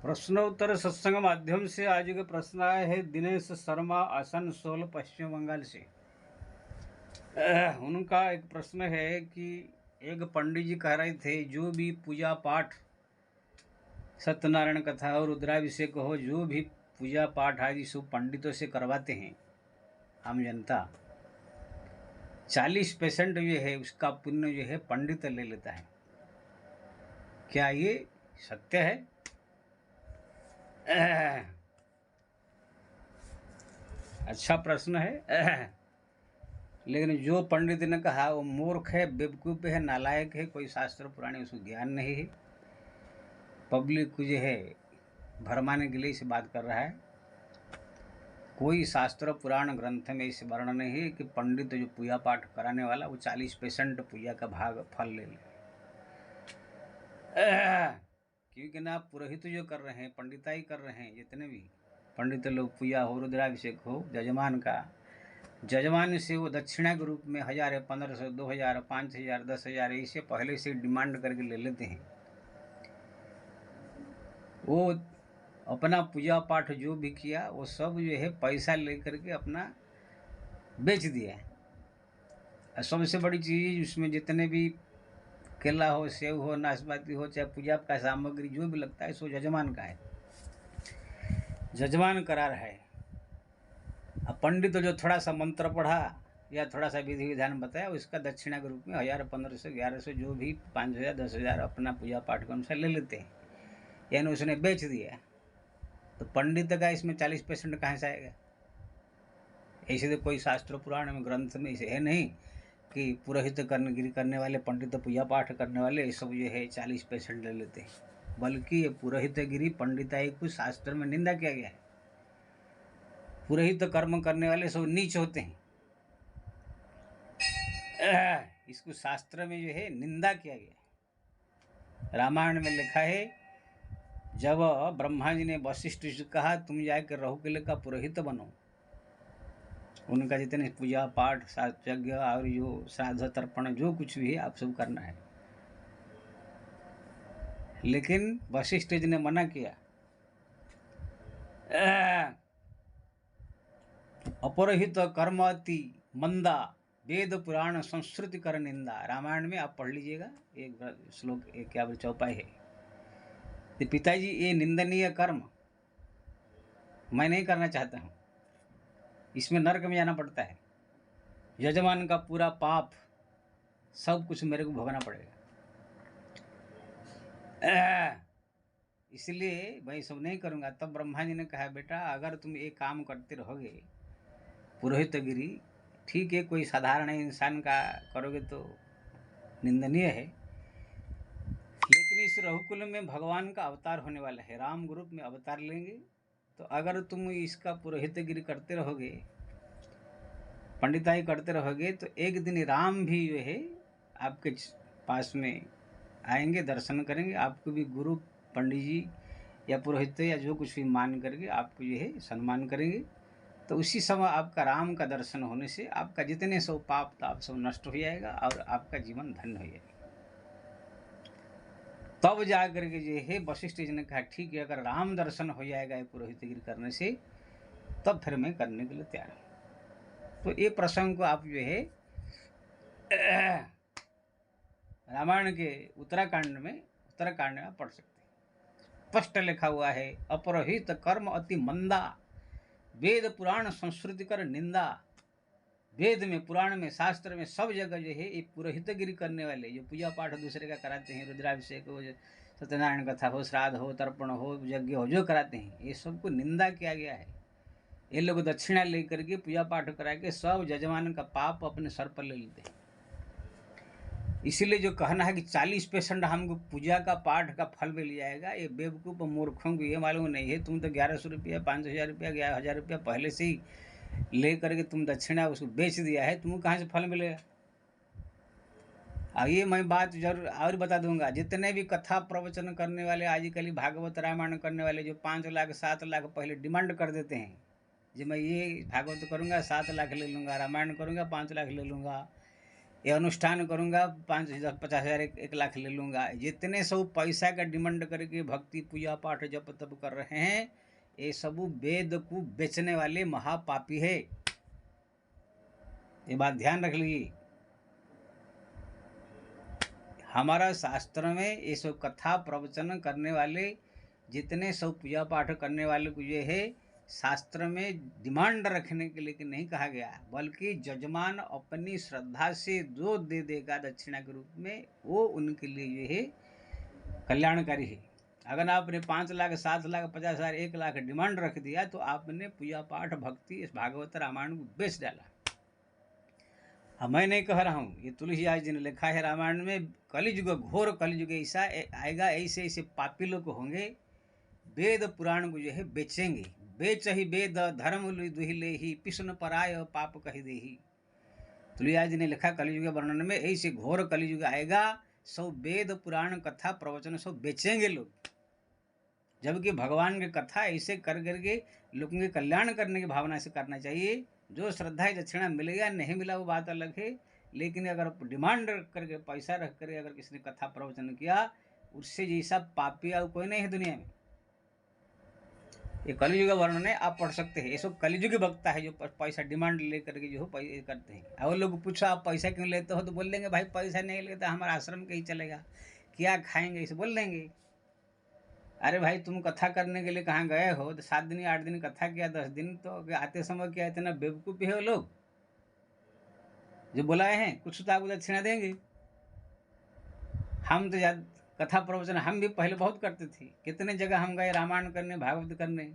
प्रश्नोत्तर सत्संग माध्यम से आज का प्रश्न आया है दिनेश शर्मा आसनसोल पश्चिम बंगाल से। उनका एक प्रश्न है कि एक पंडित जी कह रहे थे जो भी पूजा पाठ सत्यनारायण कथा और रुद्राभिषेक हो, जो भी पूजा पाठ आदि सब पंडितों से करवाते हैं आम जनता, 40% जो है उसका पुण्य जो है पंडित ले लेता है। क्या ये सत्य है? अच्छा प्रश्न है। लेकिन जो पंडित ने कहा वो मूर्ख है, बेवकूफ़ है, नालायक है, कोई शास्त्र पुराण उसको ज्ञान नहीं है, पब्लिक को जो है भरमाने के लिए इसे बात कर रहा है। कोई शास्त्र पुराण ग्रंथ में इसे वर्णन नहीं है कि पंडित जो पूजा पाठ कराने वाला वो 40% पूजा का भाग फल ले ले। क्योंकि ना पुरोहित जो कर रहे हैं, पंडिताई कर रहे हैं, जितने भी पंडित लोग पूजा हो, रुद्राभिषेक हो, जजमान का, जजमान से वो दक्षिणा के रूप में 1000, 1500, 2000, 5000, 10,000 ऐसे पहले से डिमांड करके ले लेते हैं। वो अपना पूजा पाठ जो भी किया वो सब जो है पैसा लेकर के अपना बेच दिया है। सबसे बड़ी चीज़ उसमें जितने भी केला हो, सेव हो, नाशपाती हो, चाहे पूजा का सामग्री जो भी लगता है सो जजमान का है, जजमान करार है। अब पंडित जो थोड़ा सा मंत्र पढ़ा या थोड़ा सा विधि विधान बताया उसका दक्षिणा के रूप में 1000, 1500, 1100 जो भी 5000, 10,000 अपना पूजा पाठ के अनुसार ले लेते हैं, यानी उसने बेच दिया। तो पंडित का इसमें 40% कहाँ से आएगा? ऐसे तो कोई शास्त्र पुराण में ग्रंथ में इसे है नहीं कि पुरोहित कर्णगिरी करने वाले, पंडित पूजा पाठ करने वाले ये सब जो है 40% ले लेते हैं, बल्कि ये पुरोहितगिरी पंडिताई को शास्त्र में निंदा किया गया है। पुरोहित कर्म करने वाले सब नीच होते हैं, इसको शास्त्र में जो है निंदा किया गया है। रामायण में लिखा है जब ब्रह्मा जी ने वशिष्ठ से कहा तुम जाकर रहुकुल का पुरोहित बनो, उनका जितने पूजा पाठ यज्ञ और जो श्राद्ध तर्पण जो कुछ भी है आप सब करना है, लेकिन वशिष्ठ जी ने मना किया। अपरोहित कर्म अति मंदा, वेद पुराण संस्कृति कर निंदा। रामायण में आप पढ़ लीजिएगा, एक श्लोक, एक क्या चौपाई है। तो पिताजी ये निंदनीय कर्म मैं नहीं करना चाहता हूँ, इसमें नरक में जाना पड़ता है, यजमान का पूरा पाप सब कुछ मेरे को भोगना पड़ेगा, इसलिए मैं सब नहीं करूँगा। तब ब्रह्मा जी ने कहा बेटा अगर तुम एक काम करते रहोगे पुरोहितगिरी, ठीक है कोई साधारण इंसान का करोगे तो निंदनीय है, लेकिन इस रघुकुल में भगवान का अवतार होने वाला है, राम रूप में अवतार लेंगे, तो अगर तुम इसका पुरोहितगिरी करते रहोगे, पंडिताई करते रहोगे, तो एक दिन राम भी जो है आपके पास में आएंगे, दर्शन करेंगे, आपको भी गुरु पंडित जी या पुरोहित या जो कुछ भी मान करके आपको जो है सम्मान करेंगे। तो उसी समय आपका राम का दर्शन होने से आपका जितने सब पाप ताप सब नष्ट हो जाएगा और आपका जीवन धन्य हो जाएगा। तब जा करके जो है वशिष्ठ जी ने कहा ठीक है अगर राम दर्शन हो जाएगा ये पुरोहितगिरी करने से तब फिर मैं करने के लिए तैयार हूँ। तो ये प्रसंग को आप जो है रामायण के उत्तराखंड में पढ़ सकते हैं। स्पष्ट लिखा हुआ है अपरोहित कर्म अति मंदा, वेद पुराण संस्कृति कर निंदा। वेद में, पुराण में, शास्त्र में, सब जगह जो है ये पुरोहितगिरी करने वाले जो पूजा पाठ दूसरे का कराते हैं, रुद्राभिषेक हो, सत्यनारायण कथा हो, श्राद्ध हो, तर्पण हो, यज्ञ हो, जो कराते हैं, ये सबको निंदा किया गया है। ये लोग दक्षिणा लेकर के पूजा पाठ करा के सब जजमान का पाप अपने सर पर ले लेते हैं। इसीलिए जो कहना है कि 40% हमको पूजा का पाठ का फल मिल जाएगा, ये बेवकूफ़ मूर्खों को ये मालूम नहीं है। तुम तो 1100 रुपया, 5,000 रुपया, 11,000 रुपया पहले से ही ले करके तुम दक्षिणा उसको बेच दिया है, तुमको कहाँ से फल मिलेगा? ये मैं बात जरूर और बता दूंगा, जितने भी कथा प्रवचन करने वाले आजकल भागवत रामायण करने वाले जो 5 लाख 7 लाख पहले डिमांड कर देते हैं, जो मैं ये भागवत करूँगा 7 लाख ले लूँगा, रामायण करूँगा 5 लाख ले लूँगा, ये अनुष्ठान करूँगा, 5,000 50,000 1 लाख ले लूँगा, जितने सब पैसा का डिमांड करके भक्ति पूजा पाठ जप तप कर रहे हैं, ये सब वेद को बेचने वाले महापापी है। ये बात ध्यान रख लीजिए। हमारा शास्त्र में ये सब कथा प्रवचन करने वाले, जितने सब पूजा पाठ करने वाले को ये है, शास्त्र में डिमांड रखने के लिए नहीं कहा गया, बल्कि जजमान अपनी श्रद्धा से जो दे देगा दक्षिणा के रूप में, वो उनके लिए ये है कल्याणकारी है। अगर आपने 5 लाख 7 लाख 50,000 1 लाख डिमांड रख दिया तो आपने पूजा पाठ भक्ति इस भागवत रामायण को बेच डाला। मैं नहीं कह रहा हूँ, ये तुलसीदास जी ने लिखा है रामायण में। कलियुग, घोर कलियुग ऐसा आएगा, ऐसे ऐसे पापी लोग होंगे, वेद पुराण को जो है बेचेंगे। बेच ही वेद धर्म दुहिले ही, पिसन पराय पाप कही देही। तुलसीदास जी ने लिखा कलियुग वर्णन में, ऐसे घोर कलियुग आएगा, सब वेद पुराण कथा प्रवचन सब बेचेंगे लोग, जबकि भगवान की कथा ऐसे कर करके लोगों के कल्याण करने की भावना से करना चाहिए। जो श्रद्धा दक्षिणा मिलेगा नहीं मिला वो बात अलग है, लेकिन अगर डिमांड रख करके पैसा रख करके अगर किसी ने कथा प्रवचन किया, उससे जैसा पापी और कोई नहीं है दुनिया में। ये कलियुग वर्णन है, आप पढ़ सकते हैं। ये सब कलियुग वक्ता है जो पैसा डिमांड लेकर के जो करते हैं। और लोग पूछो आप पैसा क्यों लेते हो, तो बोल देंगे भाई पैसा नहीं लेता, हमारा आश्रम कहीं चलेगा, क्या खाएंगे, इसे बोल देंगे। अरे भाई तुम कथा करने के लिए कहाँ गए हो, तो 7 दिन 8 दिन कथा किया, 10 दिन तो आते समय क्या इतना बेवकूफ़ी है वो लोग जो बुलाए हैं, कुछ तो आपको दक्षिणा देंगे। हम तो कथा प्रवचन हम भी पहले बहुत करते थे, कितने जगह हम गए रामायण करने, भागवत करने,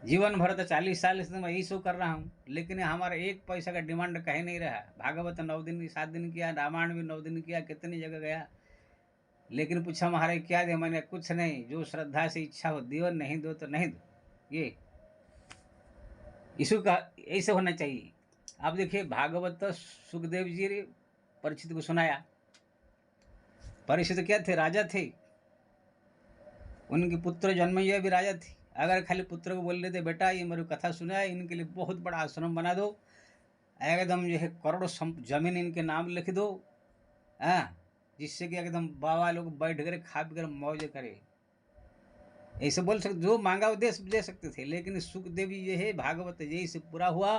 जीवन भर तो 40 साल से मैं यही शो कर रहा हूँ, लेकिन हमारा एक पैसा का डिमांड कहीं नहीं रहा। भागवत 9 दिन 7 दिन किया, रामायण भी 9 दिन किया, कितनी जगह गया, लेकिन पूछा महाराज क्या दे, मैंने कुछ नहीं, जो श्रद्धा से इच्छा हो दियो, नहीं दो तो नहीं दो। ये यीशु का ऐसे होना चाहिए। आप देखिए भागवत सुखदेव जी ने परीक्षित को सुनाया। परीक्षित क्या थे, राजा थे, उनके पुत्र जन्मैया भी राजा थे। अगर खाली पुत्र को बोल देते बेटा ये मेरी कथा सुना है, इनके लिए बहुत बड़ा आश्रम बना दो, एकदम जो है करोड़ों जमीन इनके नाम लिख दो, हाँ, जिससे कि एकदम बाबा लोग बैठ कर खा पी कर मौज करे, ऐसे बोल सकते, जो मांगा वो दे सकते थे। लेकिन सुखदेव जी ये है भागवत जय से पूरा हुआ,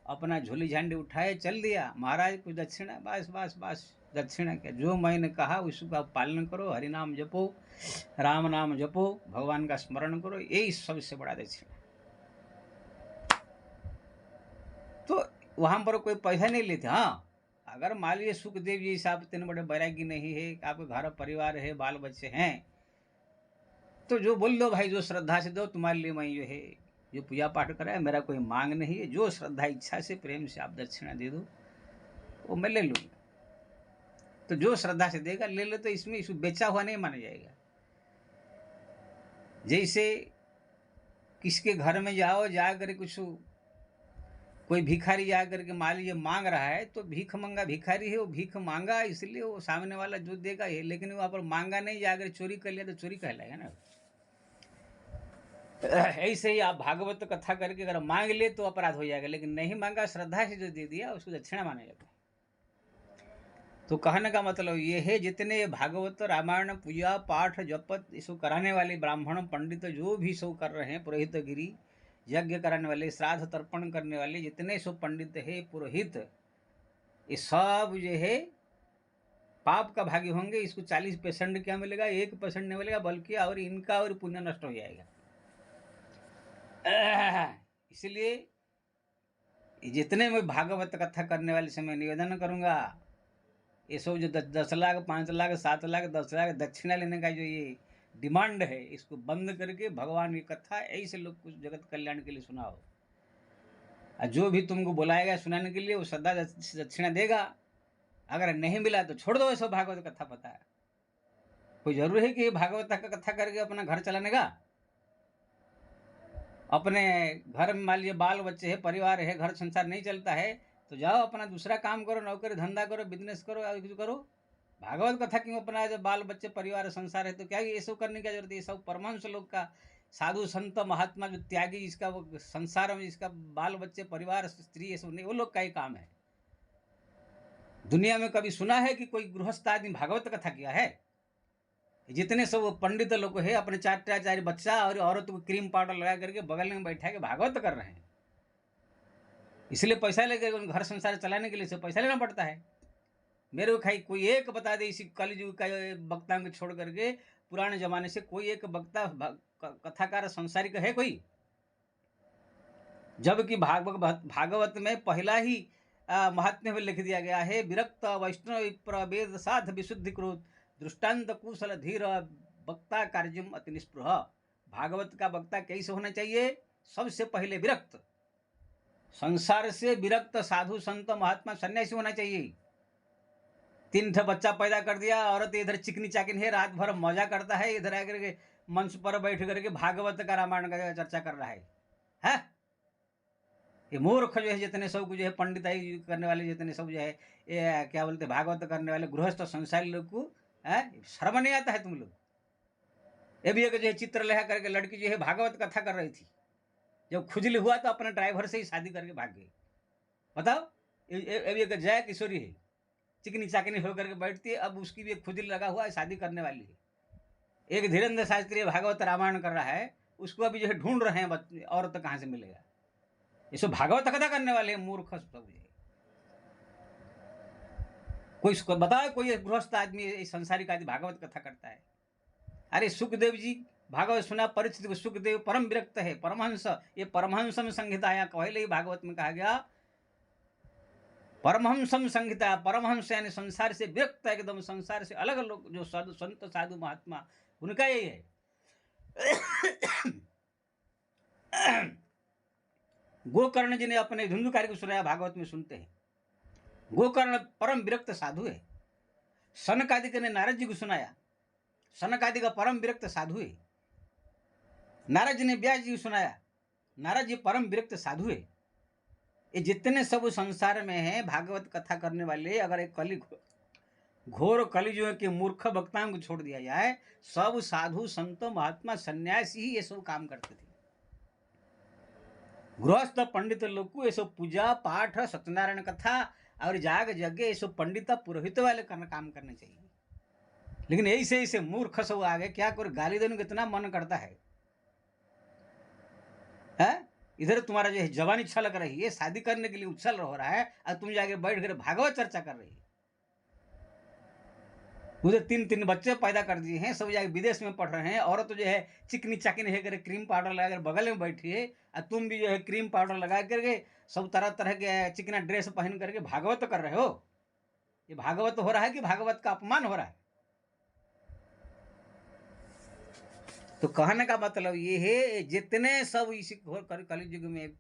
अपना झोली झंडे उठाए चल दिया, महाराज कुछ दक्षिणा, बस बस बस दक्षिणा क्या, जो मैंने कहा उसका पालन करो, हरि नाम जपो, राम नाम जपो, भगवान का स्मरण करो, यही सबसे बड़ा दक्षिणा। तो वहां पर कोई पैसा नहीं लेते। हाँ, अगर मान लीजिए सुखदेव जी साहब इतने बड़े बैरागी नहीं है, आपके घर परिवार है, बाल बच्चे हैं, तो जो बोल दो भाई, जो श्रद्धा से दो, तुम्हारे लिए मैं जो है जो पूजा पाठ करा है, मेरा कोई मांग नहीं है, जो श्रद्धा इच्छा से प्रेम से आप दक्षिणा दे दो, वो मैं ले लूँगा। तो जो श्रद्धा से देगा ले लो, तो इसमें इसको बेचा हुआ नहीं माना जाएगा। जैसे किसके घर में जाओ, जा कर कुछ कोई भिखारी जा करके मान लीजिए मांग रहा है, तो भीख मंगा भिखारी है, वो भीख मांगा इसलिए वो सामने वाला जो देगा है, लेकिन वहाँ पर मांगा नहीं, जाकर चोरी कर लिया तो चोरी कहलाएगा ना। ऐसे ही आप भागवत कथा करके अगर मांग ले तो अपराध हो जाएगा, लेकिन नहीं मांगा, श्रद्धा से जो दे दिया उसको दक्षिणा माना जाता है। तो कहने का मतलब ये है, जितने भागवत रामायण पूजा पाठ जपत इसको कराने वाले ब्राह्मण पंडित जो भी सो कर रहे हैं, पुरोहित गिरी यज्ञ कराने वाले, श्राद्ध तर्पण करने वाले जितने सो पंडित है, पुरोहित, ये सब जो है पाप का भागी होंगे। इसको 40% क्या मिलेगा, 1% नहीं मिलेगा, बल्कि और इनका और पुण्य नष्ट हो जाएगा। इसलिए जितने मैं भागवत कथा करने वाले से मैं निवेदन करूंगा, ये सब जो 10 लाख 5 लाख 7 लाख 10 लाख दक्षिणा लेने का जो ये डिमांड है, इसको बंद करके भगवान की कथा ऐसे लोग कुछ जगत कल्याण के लिए सुनाओ। और जो भी तुमको बुलाएगा सुनाने के लिए वो श्रद्धा दक्षिणा देगा, अगर नहीं मिला तो छोड़ दो। ये सब भागवत कथा पता है, कोई जरूरी है कि भागवत का कथा करके अपना घर चलाने का। अपने घर में मान लीजिए बाल बच्चे है, परिवार है, घर संसार नहीं चलता है, तो जाओ अपना दूसरा काम करो, नौकरी धंधा करो, बिजनेस करो, या कुछ करो। भागवत कथा क्यों अपना, जब बाल बच्चे परिवार संसार है तो क्या ये सब करने की जरूरत है। ये सब परमहंस लोग का, साधु संत महात्मा जो त्यागी, जिसका वो संसार में जिसका बाल बच्चे परिवार स्त्री ये सब नहीं, वो लोग का ही काम है। दुनिया में कभी सुना है कि कोई गृहस्थ आदमी भागवत कथा किया है? जितने सब पंडित लोग है अपने चार बच्चा और औरत को क्रीम पाउडर लगा करके बगल में बैठा के भागवत कर रहे हैं, इसलिए पैसा लेके घर संसार चलाने के लिए से पैसा लेना पड़ता है। मेरे को खाई कोई एक बता दे इसी कलयुग का वक्ता को छोड़ करके पुराने जमाने से कोई एक वक्ता कथाकार संसारिक है कोई? जबकि भागवत में पहला ही महात्म्य में लिख दिया गया है, विरक्त वैष्णव विप्र वेद साध विशुद्धि क्रोध दृष्टांत कुशल धीर वक्ता कार्यम अति निस्पृह। भागवत का वक्ता कैसे होना चाहिए? सबसे पहले विरक्त, संसार से विरक्त साधु संत महात्मा सन्यासी होना चाहिए। 3 बच्चा पैदा कर दिया, औरत इधर चिकनी चाकिन है, रात भर मजा करता है, इधर आकर के मंच पर बैठ करके भागवत का रामायण का चर्चा कर रहा है? ये मूर्ख जो है जितने सब जो है पंडिताई करने वाले जितने सब जो है ये क्या बोलते भागवत करने वाले गृहस्थ संसारी लोग को शर्म नहीं आता है तुम लोग? ये भी एक जो है चित्र लेहा करके लड़की जो है भागवत कथा कर रही थी, जब खुजली हुआ तो अपने ड्राइवर से ही शादी करके भाग गई। बताओ, ये भी एक जया किशोरी है, चिकनी चाकनी होकर के बैठती है, अब उसकी भी एक खुजली लगा हुआ है, शादी करने वाली है। एक धीरेन्द्र शास्त्री भागवत रामायण कर रहा है, उसको अभी जो है ढूंढ रहे हैं औरत कहाँ से मिलेगा। ये सब भागवत कथा करने वाले मूर्ख सब। कोई बताओ कोई गृहस्थ आदमी संसारिक आदमी भागवत कथा करता है? अरे सुखदेव जी भागवत सुना, परिचित सुखदेव परम विरक्त है, परमहंस, ये परमहंसम संहिता यहाँ पहले ही भागवत में कहा गया, परमहंसम संहिता, परमहंस यानी संसार से विरक्त है, एकदम संसार से अलग लोग जो साधु संत साधु महात्मा उनका यही है। गोकर्ण जी ने अपने धुंधुकारी को सुनाया, भागवत में सुनते हैं। गोकर्ण परम विरक्त साधु है। सनकादिक ने नारद जी को सुनाया, सनकादिक परम विरक्त साधु है। नारद जी ने व्यास जी को सुनाया, नारद जी परम विरक्त साधु है। ये जितने सब संसार में हैं भागवत कथा करने वाले, अगर एक कली घोर कलियुग के मूर्ख वक्ताओं को छोड़ दिया जाए, सब साधु संत महात्मा सन्यासी ही ये सब काम करते थे। गृहस्थ पंडित लोग को ये सब पूजा पाठ सत्यनारायण कथा और जाग यज्ञ ये सब पंडित पुरोहित वाले काम करने चाहिए। लेकिन ऐसे ऐसे मूर्ख सब आ गए, क्या कर गाली देने को इतना मन करता है? इधर तुम्हारा जो है जवानी छलक रही है, शादी करने के लिए उछल हो रहा है, और तुम जाके बैठ कर भागवत चर्चा कर रही है। उधर 3 बच्चे पैदा कर दिए हैं, सब जाके विदेश में पढ़ रहे हैं, औरत तो जो है चिकनी चाकिनी है कर क्रीम पाउडर लगा कर बगल में बैठी है, और तुम भी जो है क्रीम पाउडर लगा करके सब तरह तरह के चिकना ड्रेस पहन करके भागवत कर रहे हो। ये भागवत हो रहा है कि भागवत का अपमान हो रहा है? तो कहने का मतलब ये है, जितने सब इसी कलयुग में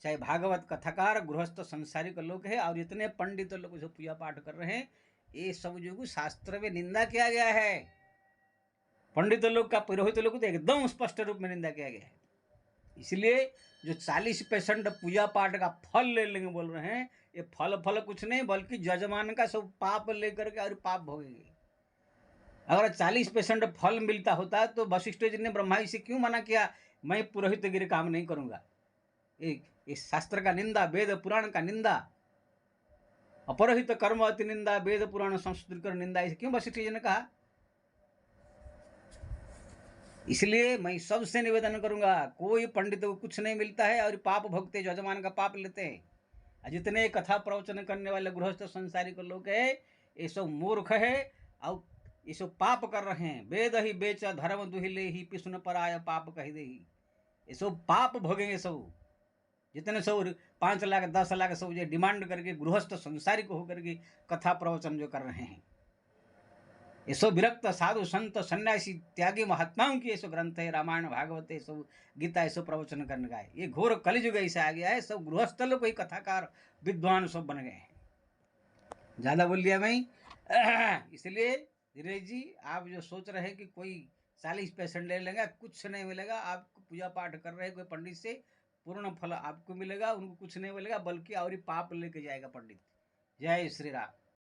चाहे भागवत कथाकार गृहस्थ संसारिक लोग है और इतने पंडित लोग जो पूजा पाठ कर रहे हैं, ये सब जो शास्त्र में निंदा किया गया है। पंडित लोग का, पुरोहित लोग तो एकदम स्पष्ट रूप में निंदा किया गया है। इसलिए जो 40% पूजा पाठ का फल ले लेंगे बोल रहे हैं, ये फल कुछ नहीं बल्कि जजमान का सब पाप लेकर के और पाप भोगेंगे। अगर 40% फल मिलता होता तो वशिष्ठ जी ने ब्रह्मा जी से क्यों मना किया, मैं पुरोहित गिरी काम नहीं करूंगा? इस शास्त्र का निंदा, वेद पुराण का निंदा, अपरोहित कर्म अति निंदा, वेद पुराण संस्कृत कर निंदा, इसे क्यों वशिष्ठ जी ने कहा? इसलिए मैं सबसे निवेदन करूंगा, कोई पंडित को कुछ नहीं मिलता है और पाप भोगते, यजमान का पाप लेते हैं। जितने कथा प्रवचन करने वाले गृहस्थ संसारिक लोग है, ये सब मूर्ख है और ये सब पाप कर रहे हैं। वेद ही बेच धर्म दुहिले ही पिसुन पर आय पाप कह दे, ये सब पाप भोगेंगे सब। जितने सब 5 लाख 10 लाख सब जो डिमांड करके गृहस्थ संसारिक होकर के कथा प्रवचन जो कर रहे हैं, ये सब विरक्त साधु संत सन्यासी त्यागी महात्माओं की ये सब ग्रंथ है, रामायण भागवत ये सब गीता ये सब प्रवचन करने का है। ये घोर कलियुग ऐसे आ गया है, सब गृहस्थ लोग कोई कथाकार विद्वान सब बन गए हैं। ज़्यादा बोल दिया मैं। इसलिए धीरेश जी, आप जो सोच रहे हैं कि कोई 40% ले लेंगे, कुछ नहीं मिलेगा आपको। पूजा पाठ कर रहे कोई पंडित से, पूर्ण फल आपको मिलेगा, उनको कुछ नहीं मिलेगा बल्कि और पाप लेके जाएगा पंडित। जय श्री राम।